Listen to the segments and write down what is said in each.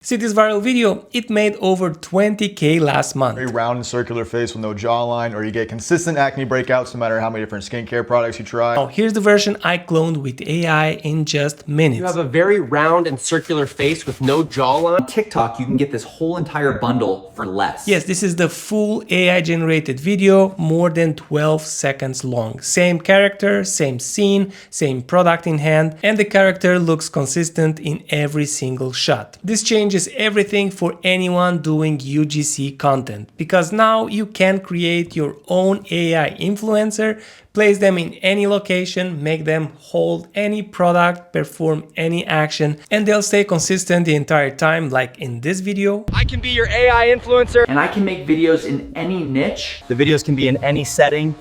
See this viral video? It made over 20K last month. Very round and circular face with no jawline, or you get consistent acne breakouts no matter how many different skincare products you try. Now here's the version I cloned with AI in just minutes. You have a very round and circular face with no jawline. On TikTok, you can get this whole entire bundle for less. Yes, this is the full AI generated video, more than 12 seconds long. Same character, same scene, same product in hand, and the character looks consistent in every single shot. This changes everything for anyone doing UGC content, because now you can create your own AI influencer, place them in any location, make them hold any product, perform any action, and they'll stay consistent the entire time, like in this video. I can be your AI influencer. And I can make videos in any niche. The videos can be in any setting,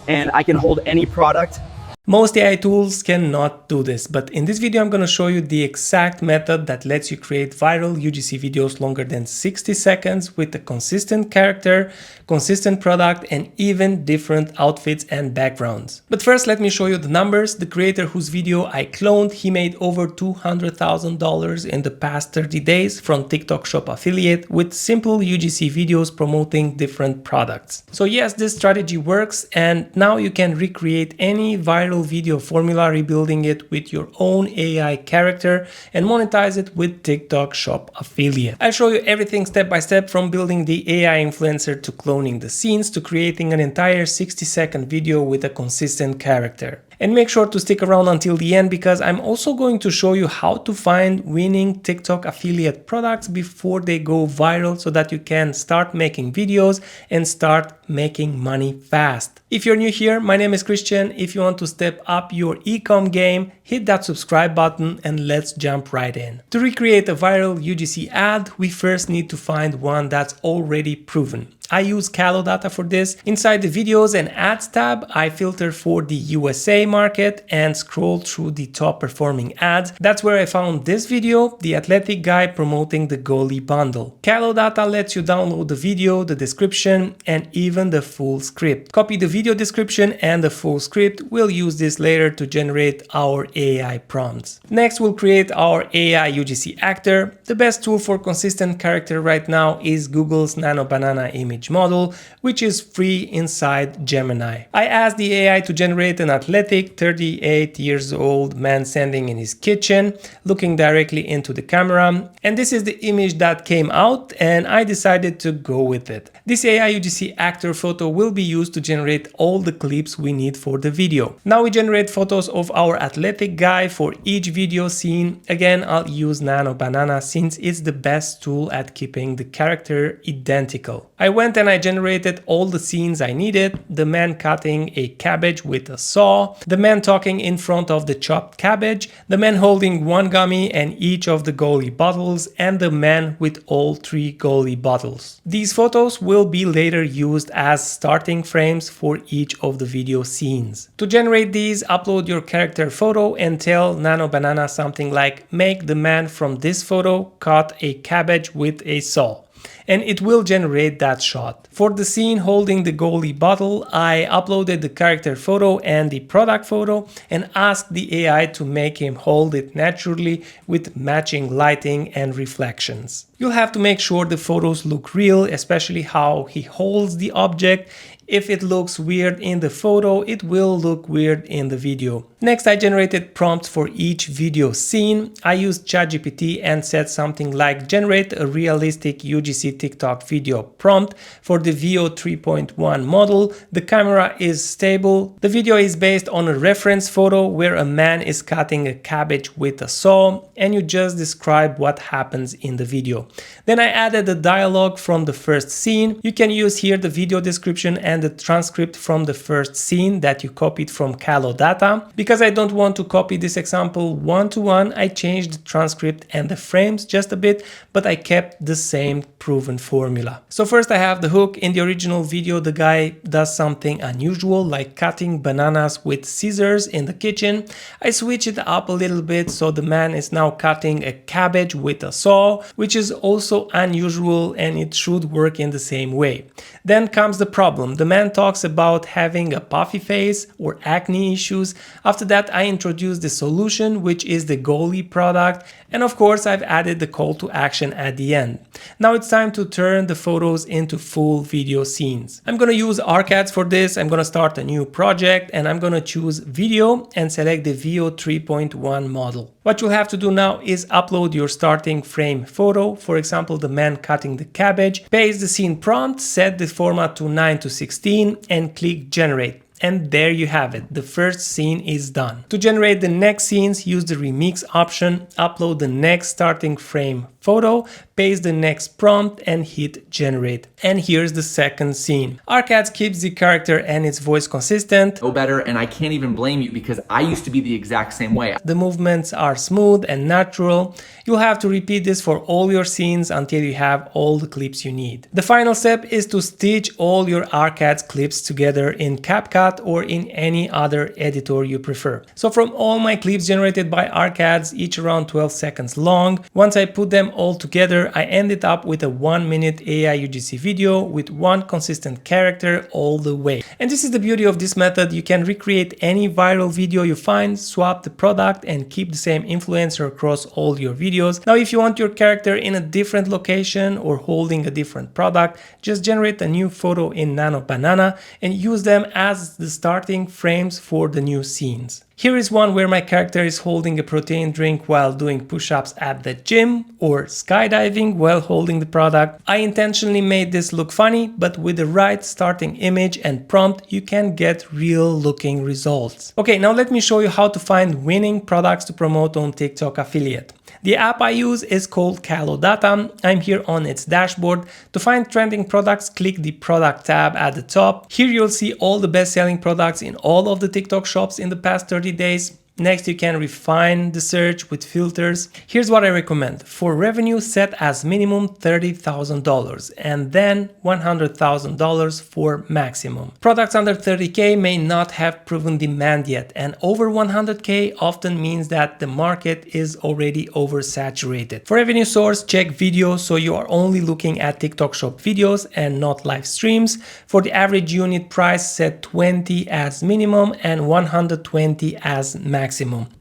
and I can hold any product. Most AI tools cannot do this, but in this video I'm going to show you the exact method that lets you create viral UGC videos longer than 60 seconds with a consistent character, consistent product, and even different outfits and backgrounds. But first let me show you the numbers. The creator whose video I cloned, he made over $200,000 in the past 30 days from TikTok Shop affiliate with simple UGC videos promoting different products. So yes, this strategy works, and now you can recreate any viral video formula, rebuilding it with your own AI character and monetize it with TikTok Shop affiliate. I'll show you everything step by step, from building the AI influencer to cloning the scenes to creating an entire 60-second video with a consistent character. And make sure to stick around until the end, because I'm also going to show you how to find winning TikTok affiliate products before they go viral, so that you can start making videos and start making money fast. If you're new here, my name is Cristian. If you want to step up your ecom game, hit that subscribe button and let's jump right in. To recreate a viral UGC ad, we first need to find one that's already proven. I use Calo data for this. Inside the videos and ads tab, I filter for the USA market and scroll through the top performing ads. That's where I found this video, the athletic guy promoting the goalie bundle. Calo data lets you download the video, the description, and even the full script. Copy the video description and the full script. We'll use this later to generate our AI prompts. Next, we'll create our AI UGC actor. The best tool for consistent character right now is Google's Nano banana image model, which is free inside Gemini. I asked the AI to generate an athletic 38 years old man standing in his kitchen, looking directly into the camera, and this is the image that came out, and I decided to go with it. This AI UGC actor photo will be used to generate all the clips we need for the video. Now we generate photos of our athletic guy for each video scene. Again, I'll use Nano Banana since it's the best tool at keeping the character identical. I went and I generated all the scenes I needed: the man cutting a cabbage with a saw, the man talking in front of the chopped cabbage, the man holding one gummy and each of the goalie bottles, and the man with all three goalie bottles. These photos will be later used as starting frames for each of the video scenes. To generate these, upload your character photo and tell Nano Banana something like, make the man from this photo cut a cabbage with a saw, and it will generate that shot. For the scene holding the goalie bottle, I uploaded the character photo and the product photo and asked the AI to make him hold it naturally with matching lighting and reflections. You'll have to make sure the photos look real, especially how he holds the object. If it looks weird in the photo, it will look weird in the video. Next, I generated prompts for each video scene. I used ChatGPT and said something like, generate a realistic UGC TikTok video prompt for the VO 3.1 model. The camera is stable. The video is based on a reference photo where a man is cutting a cabbage with a saw, and you just describe what happens in the video. Then I added the dialogue from the first scene. You can use here the video description and the transcript from the first scene that you copied from Calo data. Because I don't want to copy this example one-to-one, I changed the transcript and the frames just a bit, but I kept the same proven formula. So first I have the hook. In the original video, the guy does something unusual, like cutting bananas with scissors in the kitchen. I switch it up a little bit, so the man is now cutting a cabbage with a saw, which is also unusual, and it should work in the same way. Then comes the problem. The man talks about having a puffy face or acne issues. After After that, I introduced the solution, which is the goalie product. And of course, I've added the call to action at the end. Now it's time to turn the photos into full video scenes. I'm going to use ARCADS for this. I'm going to start a new project and I'm going to choose video and select the VO 3.1 model. What you'll have to do now is upload your starting frame photo, for example, the man cutting the cabbage, paste the scene prompt, set the format to 9:16 and click generate. And there you have it, the first scene is done. To generate the next scenes, use the remix option, upload the next starting frame photo, paste the next prompt and hit generate. And here's the second scene. ARCADS keeps the character and its voice consistent. No better, and I can't even blame you because I used to be the exact same way. The movements are smooth and natural. You'll have to repeat this for all your scenes until you have all the clips you need. The final step is to stitch all your ARCADS clips together in CapCut or in any other editor you prefer. So from all my clips generated by ARCADS, each around 12 seconds long, once I put them all together, I ended up with a 1-minute AI UGC video with one consistent character all the way. And this is the beauty of this method. You can recreate any viral video you find, swap the product and keep the same influencer across all your videos. Now, if you want your character in a different location or holding a different product, just generate a new photo in Nano Banana and use them as the starting frames for the new scenes. Here is one where my character is holding a protein drink while doing push-ups at the gym or skydiving while holding the product. I intentionally made this look funny, but with the right starting image and prompt, you can get real looking results. Okay, now let me show you how to find winning products to promote on TikTok affiliate. The app I use is called Data. I'm here on its dashboard. To find trending products, click the product tab at the top. Here you'll see all the best-selling products in all of the TikTok shops in the past 30 days. Next, you can refine the search with filters. Here's what I recommend. For revenue, set as minimum $30,000 and then $100,000 for maximum. Products under 30K may not have proven demand yet, and over 100K often means that the market is already oversaturated. For revenue source, check video, so you are only looking at TikTok shop videos and not live streams. For the average unit price, set 20 as minimum and 120 as maximum.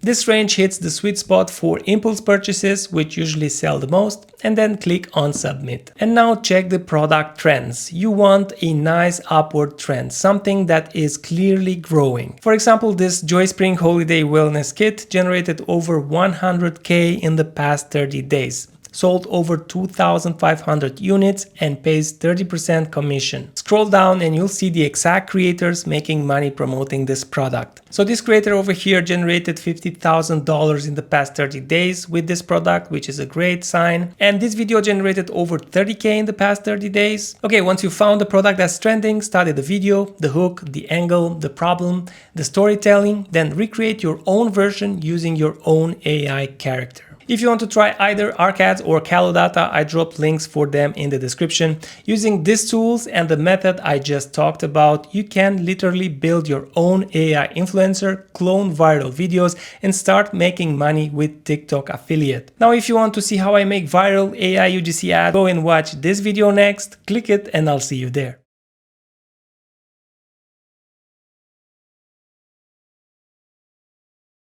This range hits the sweet spot for impulse purchases, which usually sell the most, and then click on submit. And now check the product trends. You want a nice upward trend, something that is clearly growing. For example, this Joy Spring Holiday Wellness Kit generated over 100K in the past 30 days. Sold over 2,500 units and pays 30% commission. Scroll down and you'll see the exact creators making money promoting this product. So this creator over here generated $50,000 in the past 30 days with this product, which is a great sign. And this video generated over 30K in the past 30 days. Okay, once you found the product that's trending, study the video, the hook, the angle, the problem, the storytelling, then recreate your own version using your own AI character. If you want to try either ARCADS or Data, I dropped links for them in the description. Using these tools and the method I just talked about, you can literally build your own AI influencer, clone viral videos, and start making money with TikTok affiliate. Now, if you want to see how I make viral AI UGC ads, go and watch this video next, click it, and I'll see you there.